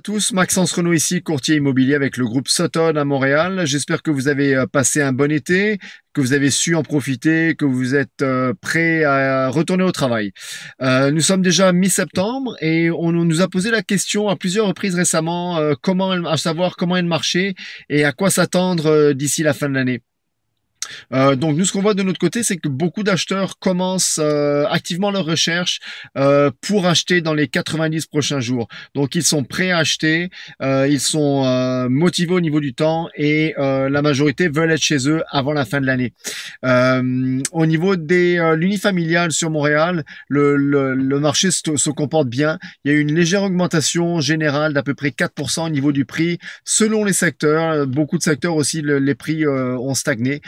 À tous, Maxence Renaud ici, courtier immobilier avec le groupe Sutton à Montréal. J'espère que vous avez passé un bon été, que vous avez su en profiter, que vous êtes prêts à retourner au travail. Nous sommes déjà mi-septembre et on nous a posé la question à plusieurs reprises récemment, à savoir comment est le marché et à quoi s'attendre d'ici la fin de l'année. Donc nous, ce qu'on voit de notre côté, c'est que beaucoup d'acheteurs commencent activement leurs recherches pour acheter dans les 90 prochains jours. Donc ils sont prêts à acheter, ils sont motivés au niveau du temps et la majorité veulent être chez eux avant la fin de l'année. Au niveau des l'unifamilial sur Montréal, le marché se comporte bien. Il y a eu une légère augmentation générale d'à peu près 4% au niveau du prix selon les secteurs. Beaucoup de secteurs aussi, les prix ont stagné.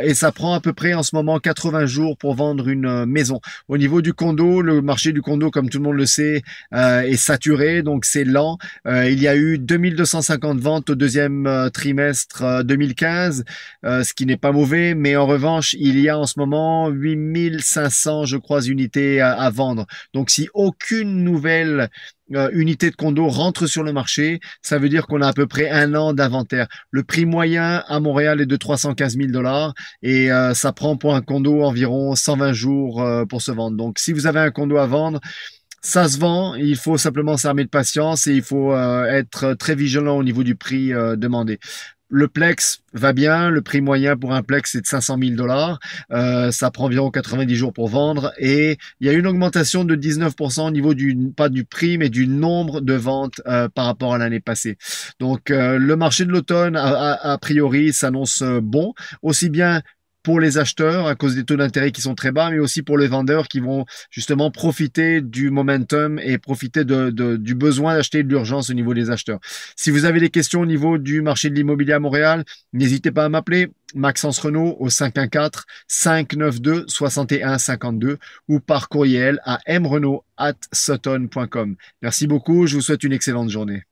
Et ça prend à peu près en ce moment 80 jours pour vendre une maison. Au niveau du condo, le marché du condo, comme tout le monde le sait, est saturé, donc c'est lent. Il y a eu 2250 ventes au deuxième trimestre 2015, ce qui n'est pas mauvais, mais en revanche, il y a en ce moment 8500, je crois, unités à vendre. Donc si aucune nouvelle unité de condo rentre sur le marché, ça veut dire qu'on a à peu près un an d'inventaire. Le prix moyen à Montréal est de 315 000 $ et ça prend pour un condo environ 120 jours pour se vendre. Donc, si vous avez un condo à vendre, ça se vend, il faut simplement s'armer de patience et il faut être très vigilant au niveau du prix demandé. Le Plex va bien, le prix moyen pour un Plex c'est de 500 000 $. Ça prend environ 90 jours pour vendre et il y a une augmentation de 19% au niveau pas du prix, mais du nombre de ventes par rapport à l'année passée. Donc le marché de l'automne, a priori, s'annonce bon, aussi bien pour les acheteurs à cause des taux d'intérêt qui sont très bas, mais aussi pour les vendeurs qui vont justement profiter du momentum et profiter du besoin d'acheter de l'urgence au niveau des acheteurs. Si vous avez des questions au niveau du marché de l'immobilier à Montréal, n'hésitez pas à m'appeler. Maxence Renaud au 514-592-6152 ou par courriel à mrenaud@sutton.com. Merci beaucoup, je vous souhaite une excellente journée.